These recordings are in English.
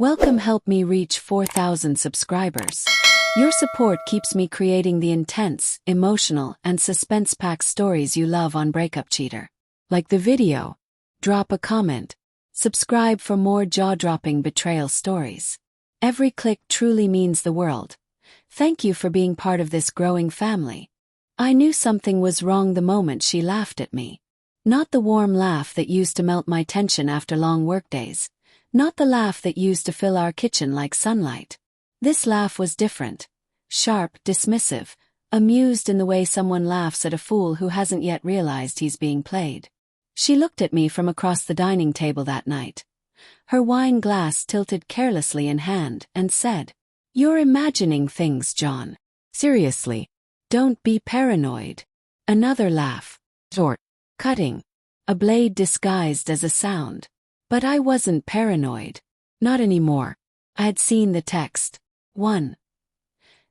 Welcome, help me reach 4,000 subscribers. Your support keeps me creating the intense, emotional, and suspense-packed stories you love on Breakup Cheater. Like the video, drop a comment, subscribe for more jaw-dropping betrayal stories. Every click truly means the world. Thank you for being part of this growing family. I knew something was wrong the moment she laughed at me. Not the warm laugh that used to melt my tension after long workdays. Not the laugh that used to fill our kitchen like sunlight. This laugh was different. Sharp, dismissive, amused in the way someone laughs at a fool who hasn't yet realized he's being played. She looked at me from across the dining table that night. Her wine glass tilted carelessly in hand, and said, "You're imagining things, John. Seriously. Don't be paranoid." Another laugh. Short. Cutting. A blade disguised as a sound. But I wasn't paranoid. Not anymore. I had seen the text. 1.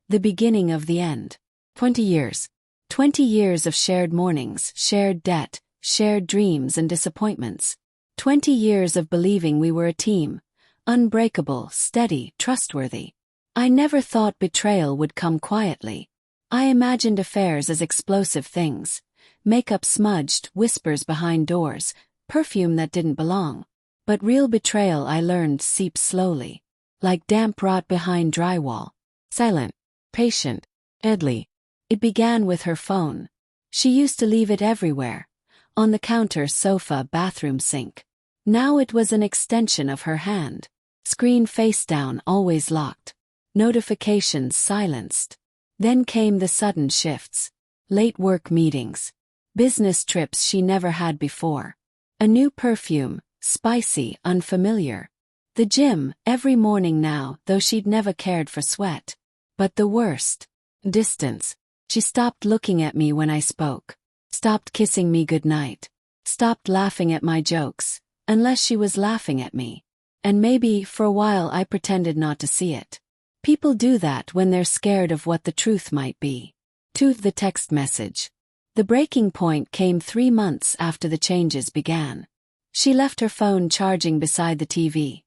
The beginning of the end. 20 years. 20 years of shared mornings, shared debt, shared dreams and disappointments. 20 years of believing we were a team. Unbreakable, steady, trustworthy. I never thought betrayal would come quietly. I imagined affairs as explosive things. Makeup smudged, whispers behind doors, perfume that didn't belong. But real betrayal, I learned, seeps slowly. Like damp rot behind drywall. Silent. Patient. Deadly. It began with her phone. She used to leave it everywhere. On the counter, sofa, bathroom sink. Now it was an extension of her hand. Screen face down, always locked. Notifications silenced. Then came the sudden shifts. Late work meetings. Business trips she never had before. A new perfume. Spicy, unfamiliar. The gym, every morning now, though she'd never cared for sweat. But the worst. Distance. She stopped looking at me when I spoke. Stopped kissing me goodnight. Stopped laughing at my jokes, unless she was laughing at me. And maybe, for a while, I pretended not to see it. People do that when they're scared of what the truth might be. To the text message. The breaking point came 3 months after the changes began. She left her phone charging beside the TV.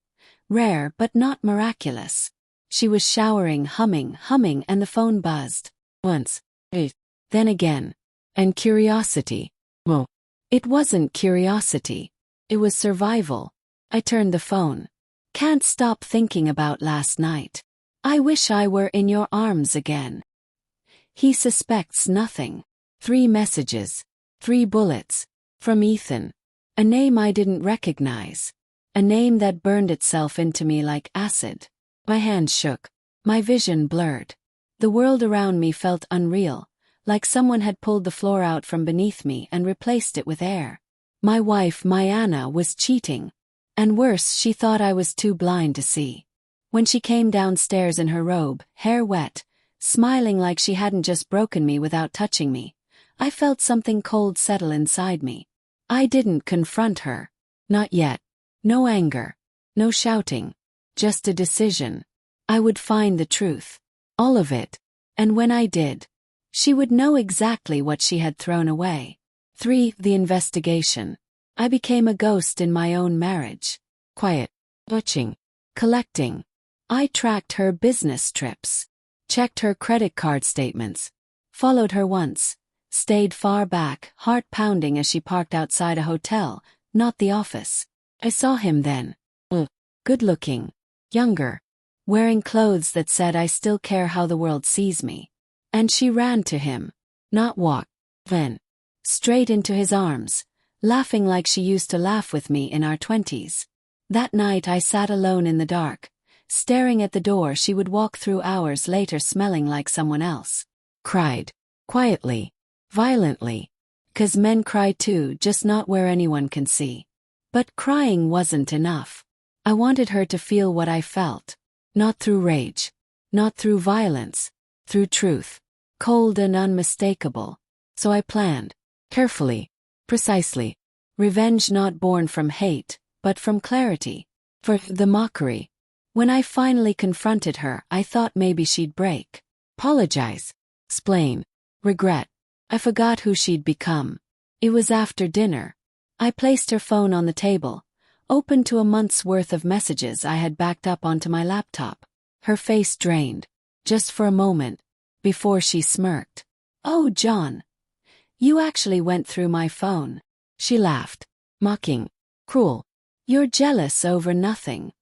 Rare but not miraculous. She was showering, humming, and the phone buzzed. Once. Then again. And curiosity. Well, it wasn't curiosity. It was survival. I turned the phone. Can't stop thinking about last night. I wish I were in your arms again. He suspects nothing. 3 messages. 3 bullets. From Ethan. A name I didn't recognize. A name that burned itself into me like acid. My hands shook. My vision blurred. The world around me felt unreal, like someone had pulled the floor out from beneath me and replaced it with air. My wife, Mayanna, was cheating. And worse, she thought I was too blind to see. When she came downstairs in her robe, hair wet, smiling like she hadn't just broken me without touching me, I felt something cold settle inside me. I didn't confront her. Not yet. No anger. No shouting. Just a decision. I would find the truth. All of it. And when I did, she would know exactly what she had thrown away. 3. The investigation. I became a ghost in my own marriage. Quiet. Watching. Collecting. I tracked her business trips. Checked her credit card statements. Followed her once. Stayed far back, heart pounding as she parked outside a hotel, not the office. I saw him then. Good-looking. Younger. Wearing clothes that said I still care how the world sees me. And she ran to him. Not walked. Then. Straight into his arms, laughing like she used to laugh with me in our 20s. That night I sat alone in the dark, staring at the door she would walk through hours later smelling like someone else. Cried. Quietly. Violently. 'Cause men cry too, just not where anyone can see. But crying wasn't enough. I wanted her to feel what I felt. Not through rage. Not through violence. Through truth. Cold and unmistakable. So I planned. Carefully. Precisely. Revenge not born from hate, but from clarity. For the mockery. When I finally confronted her, I thought maybe she'd break. Apologize. Explain. Regret. I forgot who she'd become. It was after dinner. I placed her phone on the table, open to a month's worth of messages I had backed up onto my laptop. Her face drained, just for a moment, before she smirked. "Oh, John. You actually went through my phone." She laughed, mocking. "Cruel. You're jealous over nothing.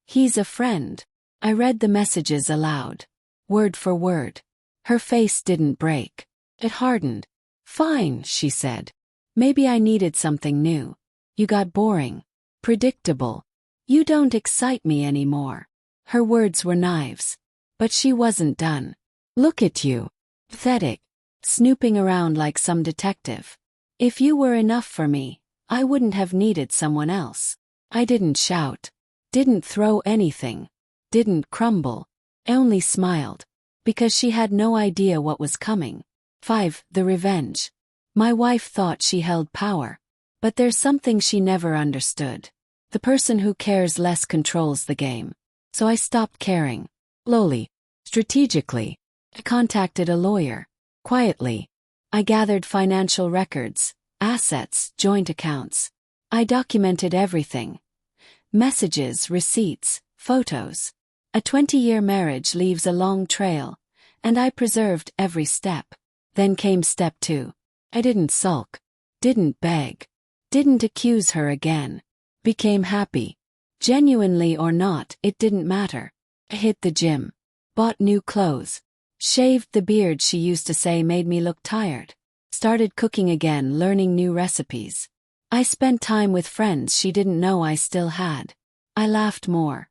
He's a friend." I read the messages aloud, word for word. Her face didn't break. It hardened. "Fine," she said. "Maybe I needed something new. You got boring. Predictable. You don't excite me anymore." Her words were knives. But she wasn't done. "Look at you. Pathetic. Snooping around like some detective. If you were enough for me, I wouldn't have needed someone else." I didn't shout. Didn't throw anything. Didn't crumble. I only smiled. Because she had no idea what was coming. 5. The revenge. My wife thought she held power. But there's something she never understood. The person who cares less controls the game. So I stopped caring. Slowly. Strategically. I contacted a lawyer. Quietly. I gathered financial records, assets, joint accounts. I documented everything. Messages, receipts, photos. A 20-year marriage leaves a long trail, and I preserved every step. Then came step 2. I didn't sulk. Didn't beg. Didn't accuse her again. Became happy. Genuinely or not, it didn't matter. I hit the gym. Bought new clothes. Shaved the beard she used to say made me look tired. Started cooking again, learning new recipes. I spent time with friends she didn't know I still had. I laughed more.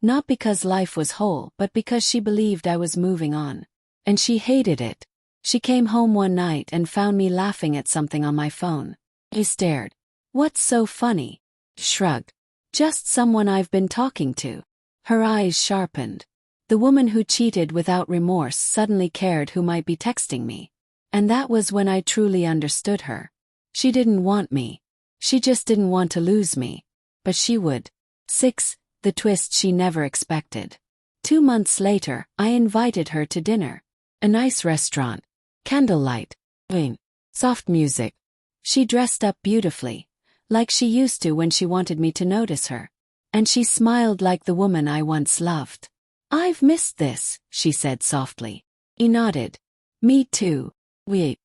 Not because life was whole, but because she believed I was moving on. And she hated it. She came home one night and found me laughing at something on my phone. I stared. "What's so funny?" Shrugged. "Just someone I've been talking to." Her eyes sharpened. The woman who cheated without remorse suddenly cared who might be texting me. And that was when I truly understood her. She didn't want me. She just didn't want to lose me. But she would. 6. The twist she never expected. 2 months later, I invited her to dinner. A nice restaurant. Candlelight. Soft music. She dressed up beautifully, like she used to when she wanted me to notice her. And she smiled like the woman I once loved. "I've missed this," she said softly. He nodded. "Me too." We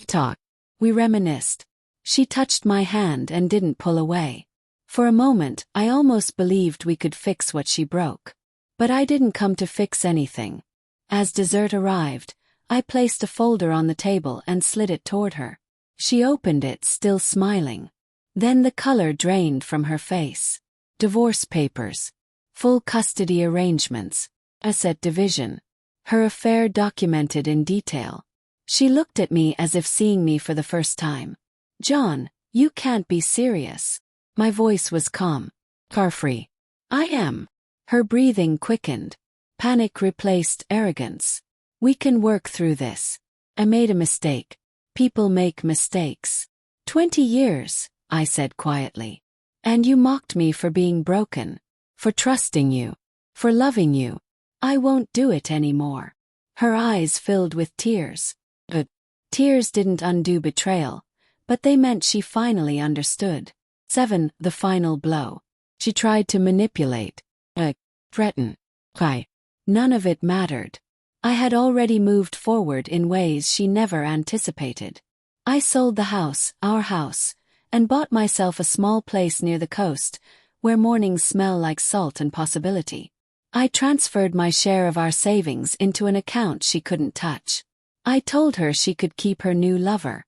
talked. We reminisced. She touched my hand and didn't pull away. For a moment, I almost believed we could fix what she broke. But I didn't come to fix anything. As dessert arrived, I placed a folder on the table and slid it toward her. She opened it, still smiling. Then the color drained from her face. Divorce papers. Full custody arrangements. Asset division. Her affair documented in detail. She looked at me as if seeing me for the first time. "John, you can't be serious." My voice was calm. Carefree. "I am." Her breathing quickened. Panic replaced arrogance. "We can work through this. I made a mistake. People make mistakes." 20 years, I said quietly. "And you mocked me for being broken. For trusting you. For loving you. I won't do it anymore." Her eyes filled with tears. But tears didn't undo betrayal, but they meant she finally understood. 7. The final blow. She tried to manipulate. Threaten. None of it mattered. I had already moved forward in ways she never anticipated. I sold the house, our house, and bought myself a small place near the coast, where mornings smell like salt and possibility. I transferred my share of our savings into an account she couldn't touch. I told her she could keep her new lover.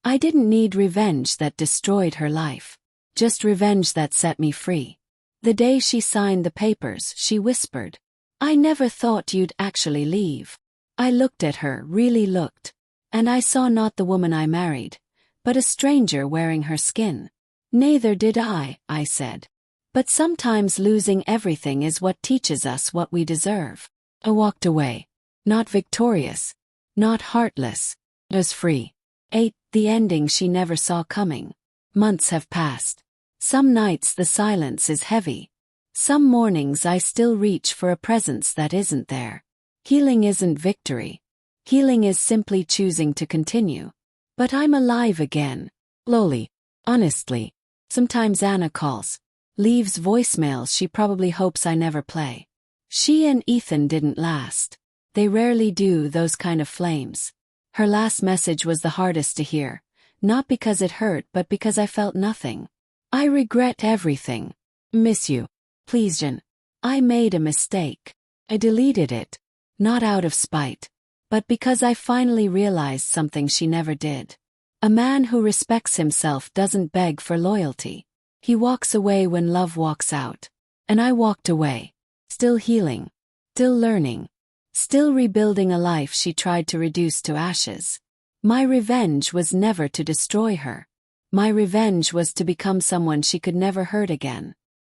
I didn't need revenge that destroyed her life. Just revenge that set me free. The day she signed the papers, she whispered, "I never thought you'd actually leave." I looked at her, really looked. And I saw not the woman I married, but a stranger wearing her skin. "Neither did I said. "But sometimes losing everything is what teaches us what we deserve." I walked away. Not victorious. Not heartless. As free. 8. The ending she never saw coming. Months have passed. Some nights the silence is heavy. Some mornings I still reach for a presence that isn't there. Healing isn't victory. Healing is simply choosing to continue. But I'm alive again. Slowly. Honestly. Sometimes Anna calls. Leaves voicemails she probably hopes I never play. She and Ethan didn't last. They rarely do, those kind of flames. Her last message was the hardest to hear. Not because it hurt, but because I felt nothing. I regret everything. Miss you. Please, Jen. I made a mistake. I deleted it. Not out of spite, but because I finally realized something she never did. A man who respects himself doesn't beg for loyalty. He walks away when love walks out. And I walked away. Still healing. Still learning. Still rebuilding a life she tried to reduce to ashes. My revenge was never to destroy her. My revenge was to become someone she could never hurt again.